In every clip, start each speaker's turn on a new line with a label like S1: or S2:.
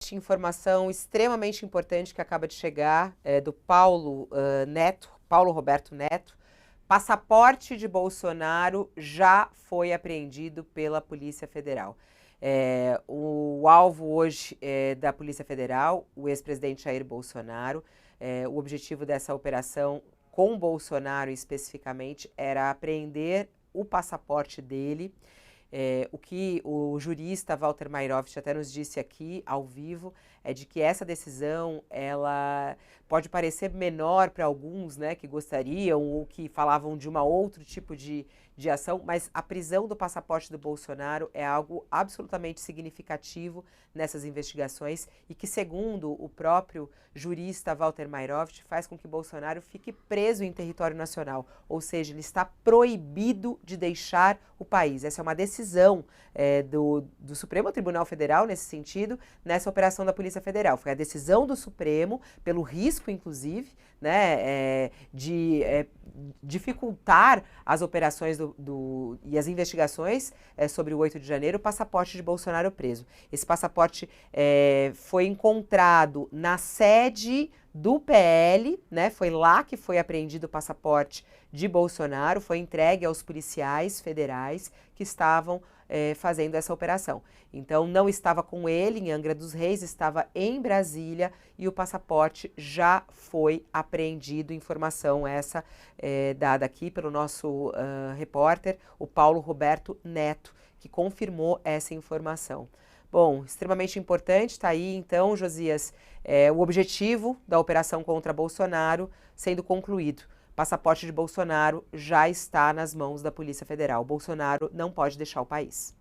S1: Passaporte, informação extremamente importante que acaba de chegar, do Paulo Neto, Paulo Roberto Neto. Passaporte de Bolsonaro já foi apreendido pela Polícia Federal. O alvo hoje é da Polícia Federal, o ex-presidente Jair Bolsonaro. O objetivo dessa operação, com Bolsonaro especificamente, era apreender o passaporte dele. O que o jurista Walter Mairovich até nos disse aqui, ao vivo, é de que essa decisão, ela pode parecer menor para alguns, né, que gostariam ou que falavam de um outro tipo de ação, mas a prisão do passaporte do Bolsonaro é algo absolutamente significativo nessas investigações e que, segundo o próprio jurista Walter Mairovich, faz com que Bolsonaro fique preso em território nacional, ou seja, ele está proibido de deixar o país. Essa é uma decisão do Supremo Tribunal Federal, nesse sentido, nessa operação da Polícia Federal. Foi a decisão do Supremo, pelo risco, inclusive, né, de dificultar as operações e as investigações sobre o 8 de janeiro, o passaporte de Bolsonaro preso. Esse passaporte foi encontrado na sede do PL, né? Foi lá que foi apreendido o passaporte de Bolsonaro, foi entregue aos policiais federais que estavam fazendo essa operação. Então, não estava com ele em Angra dos Reis, estava em Brasília e o passaporte já foi apreendido. Informação essa dada aqui pelo nosso repórter, o Paulo Roberto Neto, que confirmou essa informação. Bom, extremamente importante, está aí então, Josias, o objetivo da operação contra Bolsonaro sendo concluído. O passaporte de Bolsonaro já está nas mãos da Polícia Federal. Bolsonaro não pode deixar o país.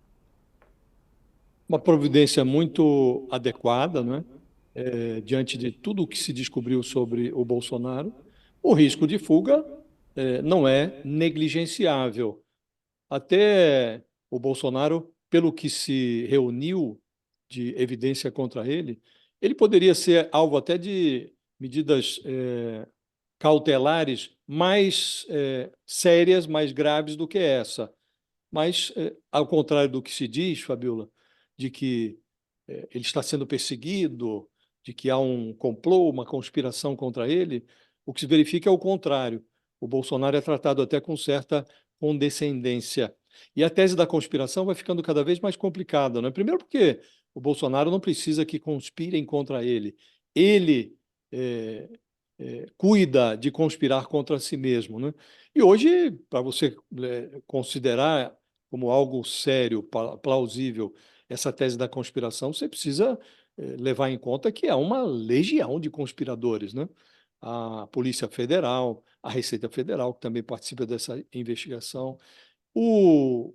S2: Uma providência muito adequada, não é? Diante de tudo o que se descobriu sobre o Bolsonaro. O risco de fuga não é negligenciável. Até o Bolsonaro, pelo que se reuniu de evidência contra ele, ele poderia ser alvo até de medidas cautelares mais sérias, mais graves do que essa. Mas, ao contrário do que se diz, Fabiola, de que ele está sendo perseguido, de que há um complô, uma conspiração contra ele, o que se verifica é o contrário. O Bolsonaro é tratado até com certa condescendência. E a tese da conspiração vai ficando cada vez mais complicada, não é? Primeiro porque o Bolsonaro não precisa que conspirem contra ele. Ele cuida de conspirar contra si mesmo, né? E hoje, para você considerar como algo sério, plausível, essa tese da conspiração, você precisa levar em conta que há uma legião de conspiradores, né? A Polícia Federal, a Receita Federal, que também participa dessa investigação, o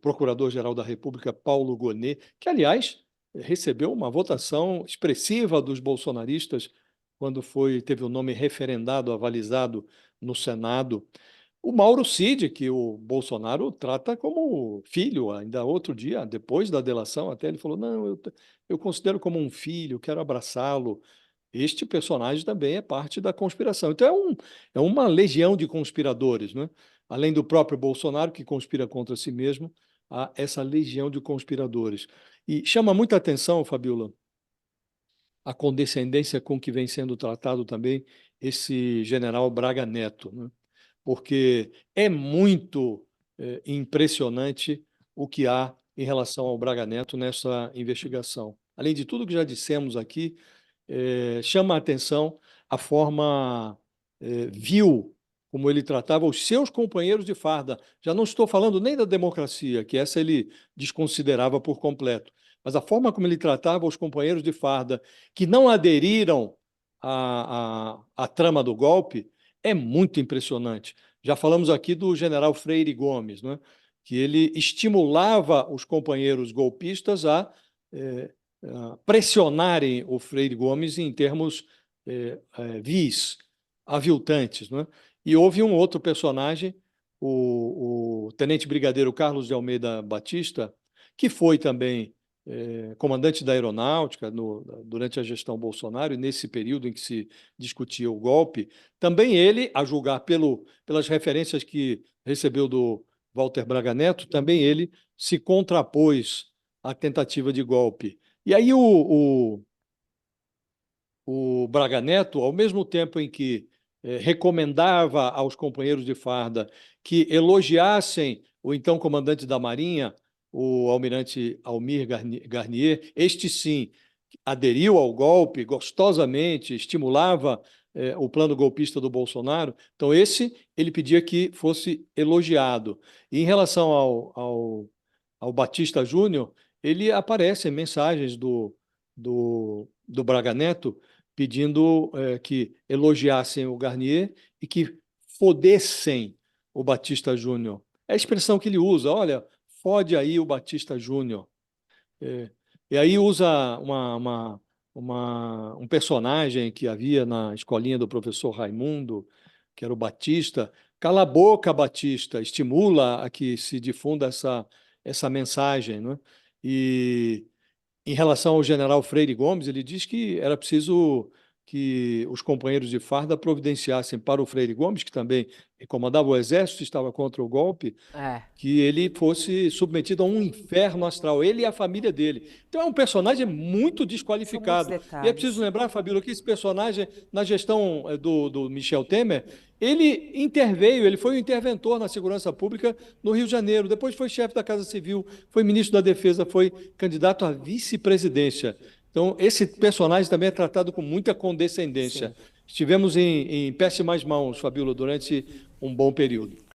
S2: Procurador-Geral da República, Paulo Gonet, que, aliás, recebeu uma votação expressiva dos bolsonaristas quando teve o nome referendado, avalizado no Senado. O Mauro Cid, que o Bolsonaro trata como filho, ainda outro dia, depois da delação, até ele falou, não, eu considero como um filho, quero abraçá-lo. Este personagem também é parte da conspiração. Então, é uma legião de conspiradores, né? Além do próprio Bolsonaro, que conspira contra si mesmo, há essa legião de conspiradores. E chama muita atenção, Fabiola, a condescendência com que vem sendo tratado também esse general Braga Neto, né? Porque é muito impressionante o que há em relação ao Braga Neto nessa investigação. Além de tudo que já dissemos aqui, chama a atenção a forma vil como ele tratava os seus companheiros de farda. Já não estou falando nem da democracia, que essa ele desconsiderava por completo, mas a forma como ele tratava os companheiros de farda que não aderiram à trama do golpe é muito impressionante. Já falamos aqui do general Freire Gomes, né? Que ele estimulava os companheiros golpistas a pressionarem o Freire Gomes em termos vis, aviltantes, né? E houve um outro personagem, o tenente brigadeiro Carlos de Almeida Batista, que foi também comandante da aeronáutica durante a gestão Bolsonaro, e nesse período em que se discutia o golpe, também ele, a julgar pelas referências que recebeu do Walter Braga Neto, também ele se contrapôs à tentativa de golpe. E aí o Braga Neto, ao mesmo tempo em que recomendava aos companheiros de farda que elogiassem o então comandante da Marinha, o almirante Almir Garnier, este sim aderiu ao golpe gostosamente, estimulava o plano golpista do Bolsonaro. Então, esse ele pedia que fosse elogiado. E em relação ao Batista Júnior, ele aparece em mensagens do Braga Neto pedindo que elogiassem o Garnier e que fodessem o Batista Júnior. É a expressão que ele usa, olha, fode aí o Batista Júnior. É, e aí usa um personagem que havia na escolinha do professor Raimundo, que era o Batista. Cala a boca, Batista, estimula a que se difunda essa mensagem, né? E em relação ao general Freire Gomes, ele diz que era preciso que os companheiros de farda providenciassem para o Freire Gomes, que também comandava o exército, estava contra o golpe,
S1: É,
S2: que ele fosse submetido a um inferno astral, ele e a família dele. Então é um personagem muito
S1: são muitos
S2: desqualificado. E é preciso
S1: detalhes.
S2: lembrar, Fabíola, que esse personagem, na gestão do Michel Temer, ele interveio, ele foi o interventor na segurança pública no Rio de Janeiro, depois foi chefe da Casa Civil, foi ministro da Defesa, foi candidato à vice-presidência. Então, esse personagem também é tratado com muita condescendência.
S1: Sim.
S2: Estivemos em péssimas mãos, Fabíola, durante um bom período.